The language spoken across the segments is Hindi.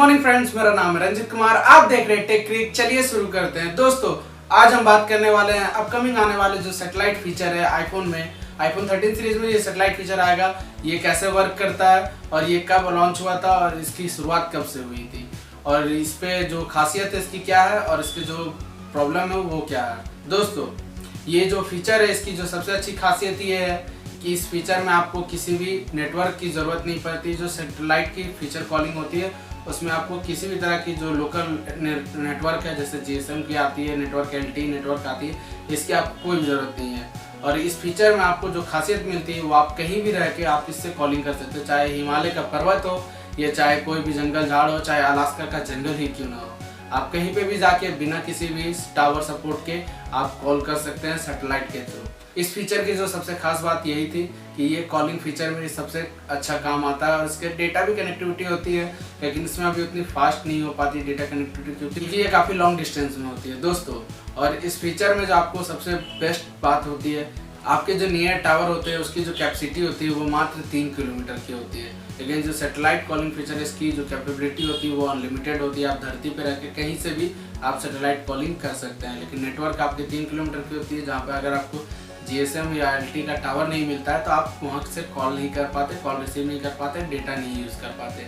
मॉर्निंग फ्रेंड्स, मेरा नाम है रंजित कुमार। आप देख रहे हैं टेक क्रिक। चलिए शुरू करते हैं। दोस्तों, आज हम बात करने वाले हैं अपकमिंग आने वाले जो सैटेलाइट फीचर है आईफोन में। आईफोन 13 सीरीज में ये सैटेलाइट फीचर आएगा, ये कैसे वर्क करता है और ये कब लॉन्च हुआ था और इसकी शुरुआत कब से हुई थी और इस पे जो खासियत है इसकी क्या है और इसके जो प्रॉब्लम है वो क्या है। दोस्तों, ये जो फीचर है इसकी जो सबसे अच्छी खासियत ये है कि इस फीचर में आपको किसी भी नेटवर्क की ज़रूरत नहीं पड़ती। जो सैटेलाइट की फीचर कॉलिंग होती है उसमें आपको किसी भी तरह की जो लोकल नेटवर्क है, जैसे जीएसएम की आती है नेटवर्क, एलटी नेटवर्क आती है, इसकी आपको कोई भी ज़रूरत नहीं है। और इस फीचर में आपको जो खासियत मिलती है वो आप कहीं भी रह के आप इससे कॉलिंग कर सकते हो, चाहे हिमालय का पर्वत हो या चाहे कोई भी जंगल झाड़ हो, चाहे अलास्का का जंगल ही क्यों ना हो, आप कहीं पे भी जाके बिना किसी भी टावर सपोर्ट के आप कॉल कर सकते हैं सैटेलाइट के थ्रू। इस फीचर की जो सबसे खास बात यही थी कि ये कॉलिंग फीचर में सबसे अच्छा काम आता है और इसके डेटा भी कनेक्टिविटी होती है, लेकिन इसमें अभी उतनी फास्ट नहीं हो पाती डेटा कनेक्टिविटी क्योंकि ये काफ़ी लॉन्ग डिस्टेंस में होती है दोस्तों। और इस फीचर में जो आपको सबसे बेस्ट बात होती है, आपके जो नियर टावर होते हैं उसकी जो कैपेसिटी होती है वो मात्र 3 किलोमीटर की होती है, लेकिन जो सैटेलाइट कॉलिंग फीचर है इसकी जो कैपेबिलिटी होती है वो अनलिमिटेड होती है। आप धरती पर रह के कहीं से भी आप सैटेलाइट कॉलिंग कर सकते हैं, लेकिन नेटवर्क आपके 3 किलोमीटर की होती है, जहाँ पर अगर आपको जीएसएम या एलटी का टावर नहीं मिलता है तो आप वहाँ से कॉल नहीं कर पाते, कॉल रिसीव नहीं कर पाते, डेटा नहीं यूज़ कर पाते।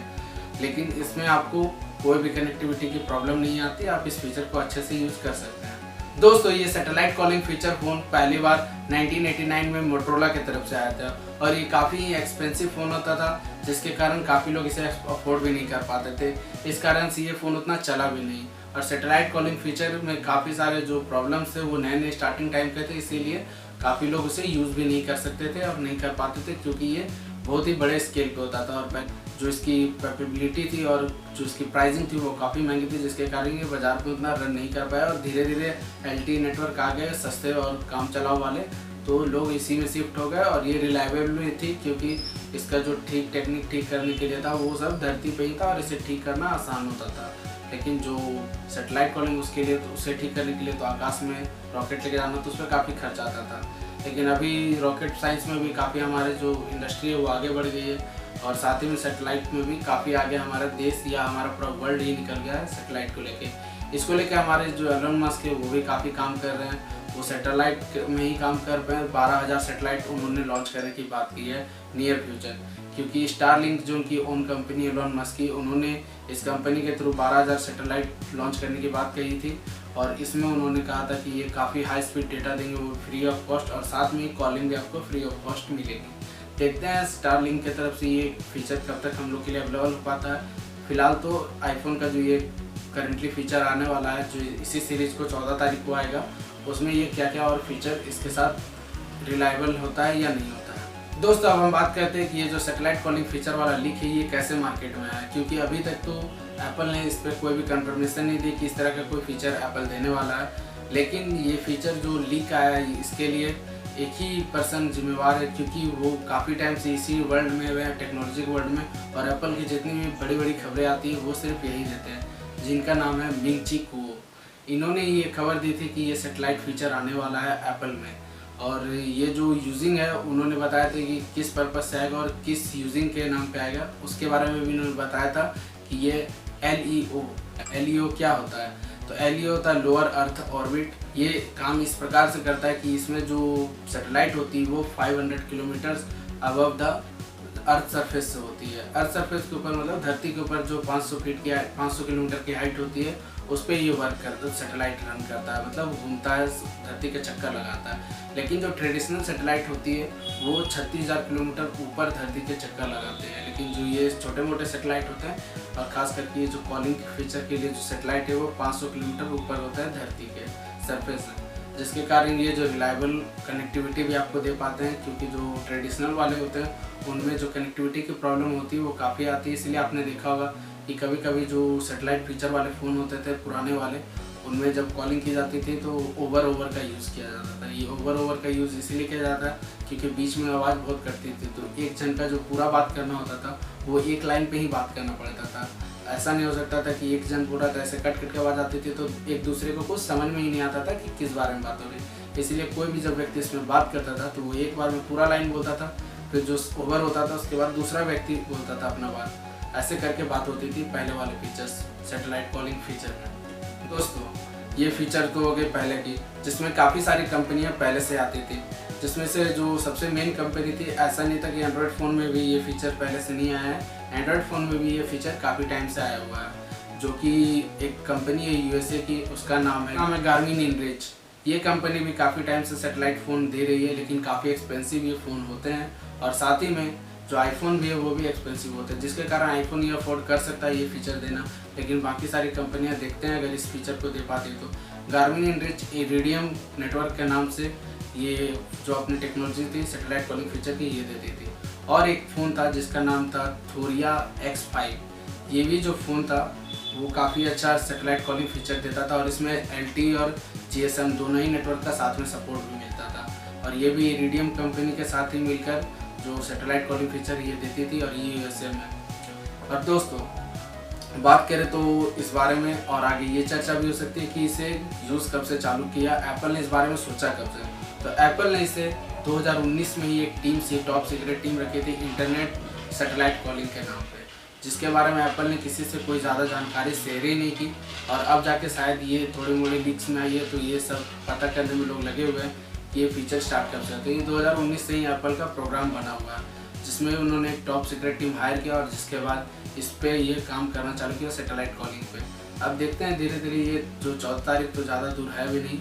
लेकिन इसमें आपको कोई भी कनेक्टिविटी की प्रॉब्लम नहीं आती, आप इस फीचर को अच्छे से यूज़ कर सकते हैं। दोस्तों, ये सैटेलाइट कॉलिंग फीचर फ़ोन पहली बार 1989 में मोटोरोला की तरफ से आया था और ये काफ़ी एक्सपेंसिव फ़ोन होता था, जिसके कारण काफ़ी लोग इसे अफोर्ड भी नहीं कर पाते थे। इस कारण से ये फ़ोन उतना चला भी नहीं और सैटेलाइट कॉलिंग फीचर में काफ़ी सारे जो प्रॉब्लम्स थे वो नए नए स्टार्टिंग टाइम के थे, इसीलिए काफ़ी लोग उसे यूज़ भी नहीं कर सकते थे और नहीं कर पाते थे क्योंकि ये बहुत ही बड़े स्केल पे होता था और जो इसकी कैपेबिलिटी थी और जो इसकी प्राइसिंग थी वो काफ़ी महंगी थी, जिसके कारण ये बाज़ार में उतना रन नहीं कर पाया। और धीरे धीरे एलटी नेटवर्क आ गए सस्ते और काम चलाओ वाले, तो लोग इसी में शिफ्ट हो गए और ये रिलायबल भी थी क्योंकि इसका जो टेक्निक ठीक करने के लिए था वो सब धरती पे ही था और इसे ठीक करना आसान होता था। लेकिन जो सैटेलाइट कॉलिंग उसके लिए तो उसे ठीक करने के लिए तो आकाश में रॉकेट लेके जाना, तो उस पर काफ़ी खर्च आता था। लेकिन अभी रॉकेट साइंस में भी काफ़ी हमारे जो इंडस्ट्री है वो आगे बढ़ गई है और साथ ही में सैटेलाइट में भी काफ़ी आगे हमारा देश या हमारा पूरा वर्ल्ड ही निकल गया है सैटेलाइट को लेके। इसको लेके हमारे जो एलन मस्क है वो भी काफ़ी काम कर रहे हैं, वो सैटेलाइट में ही काम कर रहे हैं। 12,000 सैटेलाइट उन्होंने लॉन्च करने की बात की है नियर फ्यूचर, क्योंकि स्टारलिंक जो उनकी ओन कंपनी एलन मस्क की, उन्होंने इस कंपनी के थ्रू 12,000 सैटेलाइट लॉन्च करने की बात कही थी और इसमें उन्होंने कहा था कि ये काफ़ी हाई स्पीड डेटा देंगे वो फ्री ऑफ कॉस्ट और साथ में कॉलिंग भी आपको फ्री ऑफ कॉस्ट मिलेगी। देखते हैं स्टारलिंक की तरफ से ये फीचर कब तक हम लोग के लिए अवेलेबल हो पाता है। फिलहाल तो आईफोन का जो ये करंटली फीचर आने वाला है जो इसी सीरीज़ को 14 तारीख को आएगा, उसमें ये क्या क्या और फीचर इसके साथ रिलायबल होता है या नहीं होता है। दोस्तों, अब हम बात करते हैं कि ये जो सैटेलाइट कॉलिंग फीचर वाला लीक है ये कैसे मार्केट में आया, क्योंकि अभी तक तो एप्पल ने इस पर कोई भी कंफर्मेशन नहीं दी कि इस तरह का कोई फीचर एप्पल देने वाला है। लेकिन ये फीचर जो लीक आया है इसके लिए एक ही पर्सन जिम्मेवार है, क्योंकि वो काफ़ी टाइम से इसी वर्ल्ड में वह टेक्नोलॉजी के वर्ल्ड में और एप्पल की जितनी भी बड़ी बड़ी खबरें आती हैं वो सिर्फ यही देते हैं, जिनका नाम है मिंग-ची कुओ। इन्होंने ये खबर दी थी कि ये सैटेलाइट फीचर आने वाला है एप्पल में और ये जो यूजिंग है उन्होंने बताया था कि किस पर्पज़ से आएगा और किस यूजिंग के नाम पे आएगा, उसके बारे में भी उन्होंने बताया था कि ये LEO क्या होता है। तो LEO होता है लोअर अर्थ ऑर्बिट। ये काम इस प्रकार से करता है कि इसमें जो सैटेलाइट होती है वो 500 kilometres above the earth surface से होती है। अर्थ सरफेस के ऊपर मतलब धरती के ऊपर जो 500 किलोमीटर की हाइट होती है उस पर ये वर्क करता है, सैटेलाइट रन करता है, मतलब घूमता है, धरती के चक्कर लगाता है। लेकिन जो ट्रेडिशनल सैटेलाइट होती है वो 36,000 किलोमीटर ऊपर धरती के चक्कर लगाते हैं। लेकिन जो ये छोटे मोटे सैटेलाइट होते हैं और ख़ास करके ये जो कॉलिंग फीचर के लिए जो सैटेलाइट है वो 500 किलोमीटर ऊपर होता है धरती के सरफेस से, जिसके कारण ये जो रिलायबल कनेक्टिविटी भी आपको दे पाते हैं, क्योंकि जो ट्रेडिशनल वाले होते हैं उनमें जो कनेक्टिविटी की प्रॉब्लम होती है वो काफ़ी आती है। इसलिए आपने देखा होगा कि कभी कभी जो सैटेलाइट फीचर वाले फ़ोन होते थे पुराने वाले, उनमें जब कॉलिंग की जाती थी तो ओवर का यूज़ किया जाता था। ये ओवर का यूज़ इसलिए किया जाता है क्योंकि बीच में आवाज़ बहुत कटती थी, तो एक जन का जो पूरा बात करना होता था वो एक लाइन पे ही बात करना पड़ता था। ऐसा नहीं हो सकता था कि एक जन पूरा ऐसे कट के आवाज़ आती थी तो एक दूसरे को कुछ समझ में ही नहीं आता था कि किस बारे में बात हो रही। इसलिए कोई भी जब व्यक्ति इसमें बात करता था तो वो एक बार में पूरा लाइन बोलता था, फिर जो ओवर होता था उसके बाद दूसरा व्यक्ति बोलता था अपना बात। ऐसे करके बात होती थी पहले वाले फीचर्स सैटेलाइट कॉलिंग फीचर में। दोस्तों ये फीचर तो हो गए पहले की, जिसमें काफ़ी सारी कंपनियां पहले से आती थी, जिसमें से जो सबसे मेन कंपनी थी, ऐसा नहीं था कि एंड्रॉयड फ़ोन में भी ये फीचर पहले से नहीं आया है, एंड्रॉयड फ़ोन में भी ये फीचर काफ़ी टाइम से आया हुआ है। जो कि एक कंपनी है यूएसए की, उसका नाम है गार्मिन इनरिच। ये कंपनी भी काफ़ी टाइम से सैटेलाइट फ़ोन दे रही है, लेकिन काफ़ी एक्सपेंसिव ये फ़ोन होते हैं और साथ ही में जो आईफोन भी है वो भी एक्सपेंसिव होते हैं, जिसके कारण आईफोन ये अफोर्ड कर सकता है ये फीचर देना, लेकिन बाकी सारी कंपनियां देखते हैं अगर इस फीचर को दे पाती तो। गार्मिन इनरिच इरिडियम नेटवर्क के नाम से ये जो अपनी टेक्नोलॉजी थी सैटेलाइट कॉलिंग फीचर की ये देती थी। और एक फ़ोन था जिसका नाम था थोरिया X5। ये भी जो फ़ोन था वो काफ़ी अच्छा सैटेलाइट कॉलिंग फीचर देता था और इसमें LTE और GSM दोनों ही नेटवर्क का साथ में सपोर्ट भी मिलता था। और ये भी इरिडियम कंपनी के साथ ही मिलकर जो सैटेलाइट कॉलिंग फीचर ये देती थी और ये यूएसए में। और दोस्तों बात करें तो इस बारे में और आगे ये चर्चा भी हो सकती है कि इसे यूज़ कब से चालू किया, एप्पल ने इस बारे में सोचा कब से। तो एप्पल ने इसे 2019 में ही एक टीम से टॉप सीक्रेट टीम रखी थी इंटरनेट सैटेलाइट कॉलिंग के नाम पे, जिसके बारे में एप्पल ने किसी से कोई ज़्यादा जानकारी शेयर ही नहीं की। और अब जाके शायद ये थोड़ी मोड़ी लीक्स में आई है, तो ये सब पता करने में लोग लगे हुए हैं कि ये फीचर स्टार्ट कर सकते हैं। ये 2019 से ही एप्पल का प्रोग्राम बना हुआ है, जिसमें उन्होंने एक टॉप सीक्रेट टीम हायर किया और जिसके बाद इस पर ये काम करना चालू किया सैटेलाइट कॉलिंग पे। अब देखते हैं धीरे धीरे, ये जो 14 तारीख तो ज़्यादा दूर है भी नहीं,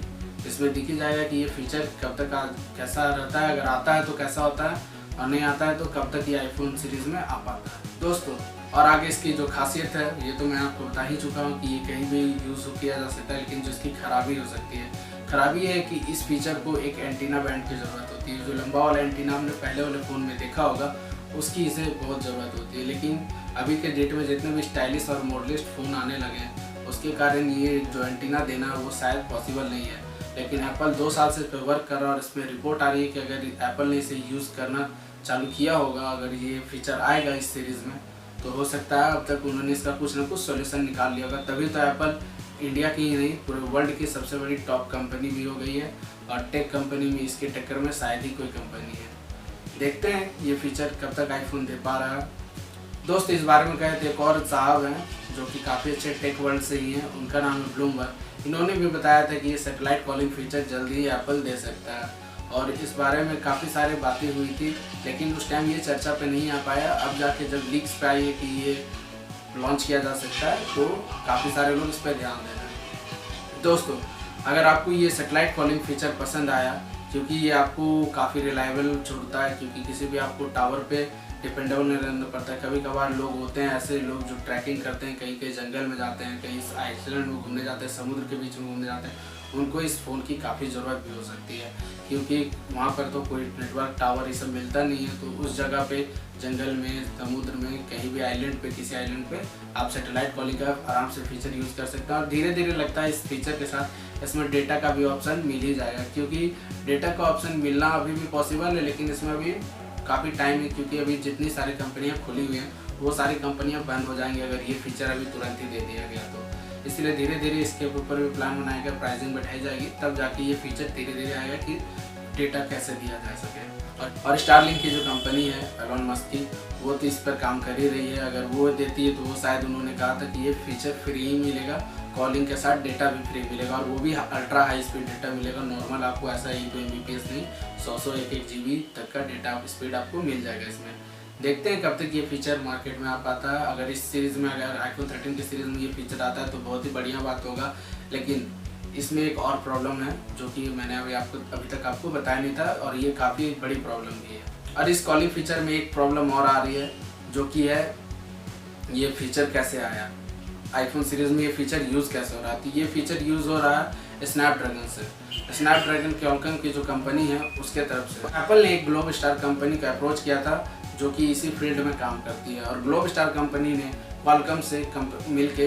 इसमें दिख ही जाएगा कि ये फीचर कब तक कैसा रहता है, अगर आता है तो कैसा होता है और नहीं आता है तो कब तक ये आईफोन सीरीज़ में आ पाता है दोस्तों। और आगे इसकी जो खासियत है ये तो मैं आपको बता ही चुका हूँ कि ये कहीं भी यूज़ किया जा सकता है, लेकिन जो इसकी खराबी हो सकती है, खराबी है कि इस फीचर को एक एंटीना बैंड की ज़रूरत होती है। जो लंबा वाला एंटीना हमने पहले वाले फ़ोन में देखा होगा उसकी इसे बहुत ज़रूरत होती है, लेकिन अभी के डेट में जितने भी स्टाइलिश और मॉडलिस्ट फ़ोन आने लगे हैं उसके कारण ये जो एंटीना देना वो शायद पॉसिबल नहीं है। लेकिन एप्पल 2 साल से इस पर वर्क कर रहा है और इसमें रिपोर्ट आ रही है कि अगर एप्पल ने इसे यूज़ करना चालू किया होगा, अगर ये फीचर आएगा इस सीरीज़ में, तो हो सकता है अब तक उन्होंने इसका कुछ ना कुछ सोल्यूशन निकाल लिया होगा। तभी तो एप्पल इंडिया की ही नहीं पूरे वर्ल्ड की सबसे बड़ी टॉप कंपनी भी हो गई है और टेक कंपनी में इसके टक्कर में शायद ही कोई कंपनी है। देखते हैं ये फीचर कब तक आईफोन दे पा रहा है। दोस्त इस बारे में कहे थे एक और साहब हैं जो कि काफ़ी अच्छे टेक वर्ल्ड से ही हैं, उनका नाम है ब्लूमबर्ग। इन्होंने भी बताया था कि ये सैटेलाइट कॉलिंग फीचर जल्दी ही एप्पल दे सकता है और इस बारे में काफ़ी सारी बातें हुई थी, लेकिन उस टाइम ये चर्चा पे नहीं आ पाया। अब जाके जब लीक्स पे आई है कि ये लॉन्च किया जा सकता है तो काफ़ी सारे लोग इस पर ध्यान दे रहे हैं। दोस्तों अगर आपको ये सैटेलाइट कॉलिंग फीचर पसंद आया, क्योंकि ये आपको काफ़ी रिलायबल छोड़ता है, क्योंकि किसी भी आपको टावर पे डिपेंडेबल नहीं रहना पड़ता है। कभी कभार लोग होते हैं ऐसे लोग जो ट्रैकिंग करते हैं, कहीं कहीं जंगल में जाते हैं, कहीं आइसलैंड में घूमने जाते हैं, समुद्र के बीच में घूमने जाते हैं, उनको इस फ़ोन की काफ़ी ज़रूरत भी हो सकती है, क्योंकि वहाँ पर तो कोई नेटवर्क टावर ये सब मिलता नहीं है। तो उस जगह पे जंगल में, समुद्र में, कहीं भी आइलैंड पे, किसी आइलैंड पे आप सैटेलाइट कॉलिंग का आराम से फीचर यूज़ कर सकते हैं। और धीरे धीरे लगता है इस फीचर के साथ इसमें डेटा का भी ऑप्शन मिल ही जाएगा, क्योंकि डेटा का ऑप्शन मिलना अभी भी पॉसिबल है, लेकिन इसमें अभी काफ़ी टाइम है, क्योंकि अभी जितनी सारी कंपनियां खुली हुई हैं वो सारी कंपनियां बंद हो जाएंगी अगर ये फीचर अभी तुरंत ही दे दिया गया तो। इसलिए धीरे धीरे इसके ऊपर भी प्लान बनाया गया, प्राइसिंग बैठाई जाएगी, तब जाके ये फीचर धीरे धीरे आएगा कि डेटा कैसे दिया जा सके। और स्टारलिंक की जो कंपनी है एलोन मस्क की, वो तो इस पर काम कर ही रही है। अगर वो देती है तो वो शायद उन्होंने कहा था कि ये फीचर फ्री ही मिलेगा, कॉलिंग के साथ डेटा भी फ्री मिलेगा और वो भी अल्ट्रा हाई स्पीड डेटा मिलेगा। नॉर्मल आपको ऐसा 1 MB नहीं, 100-1 GB तक का डेटा स्पीड आपको मिल जाएगा इसमें। देखते हैं कब तक ये फीचर मार्केट में आ पाता है। अगर इस सीरीज़ में, अगर आईफोन 13 की सीरीज़ में ये फीचर आता है तो बहुत ही बढ़िया बात होगा, लेकिन इसमें एक और प्रॉब्लम है जो कि मैंने अभी तक आपको बताया नहीं था, और ये काफ़ी बड़ी प्रॉब्लम भी है। और इस कॉलिंग फीचर में एक प्रॉब्लम और आ रही है, जो कि है ये फीचर कैसे आया, आईफोन सीरीज़ में ये फीचर यूज़ कैसे हो रहा है। तो ये फीचर यूज़ हो रहा है स्नैपड्रैगन से। स्नैपड्रैगन क्वालकॉम की जो कंपनी है उसके तरफ से एप्पल ने एक ग्लोब स्टार कंपनी का अप्रोच किया था जो कि इसी फील्ड में काम करती है, और ग्लोब स्टार कंपनी ने क्वालकॉम से मिल के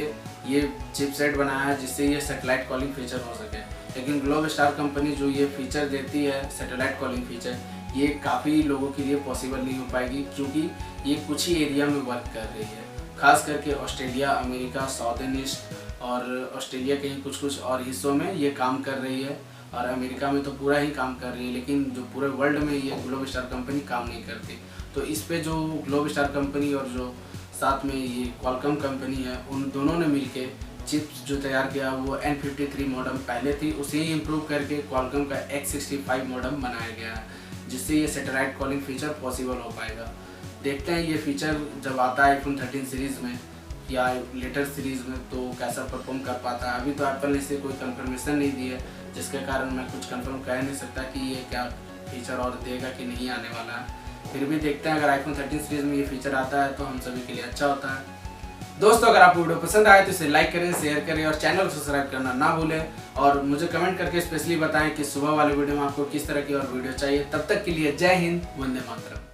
ये चिपसेट बनाया है जिससे ये सैटेलाइट कॉलिंग फीचर हो सके। लेकिन ग्लोब स्टार कंपनी जो ये फीचर देती है सैटेलाइट कॉलिंग फीचर, ये काफ़ी लोगों के लिए पॉसिबल नहीं हो पाएगी, क्योंकि ये कुछ ही एरिया में वर्क कर रही है, खास करके ऑस्ट्रेलिया, अमेरिका, साउदर्न ईस्ट और ऑस्ट्रेलिया के कुछ और हिस्सों में ये काम कर रही है, और अमेरिका में तो पूरा ही काम कर रही है, लेकिन जो पूरे वर्ल्ड में ये ग्लोब स्टार कंपनी काम नहीं करती। तो इस पे जो ग्लोब स्टार कंपनी और जो साथ में ये क्वालकॉम कंपनी है, उन दोनों ने मिलके चिप्स जो तैयार किया वो N53 मॉडम पहले थी, उसे ही इम्प्रूव करके क्वालकॉम का X65 मॉडम बनाया गया है, जिससे ये सैटेलाइट कॉलिंग फीचर पॉसिबल हो पाएगा। देखते हैं ये फीचर जब आता है iPhone 13 सीरीज़ में या लेटर सीरीज़ में तो कैसा परफॉर्म कर पाता है। अभी तो एप्पल ने इसे कोई कंफर्मेशन नहीं दी है, जिसके कारण मैं कुछ कंफर्म कह नहीं सकता कि ये क्या फीचर और देगा कि नहीं आने वाला है। फिर भी देखते हैं, अगर iPhone 13 सीरीज़ में ये फीचर आता है तो हम सभी के लिए अच्छा होता है। दोस्तों, अगर आपको वीडियो पसंद आए तो इसे लाइक करें, शेयर करें और चैनल को सब्सक्राइब करना ना भूलें। और मुझे कमेंट करके स्पेशली बताएं कि सुबह वाले वीडियो में आपको किस तरह की और वीडियो चाहिए। तब तक के लिए जय हिंद, वंदे मातरम।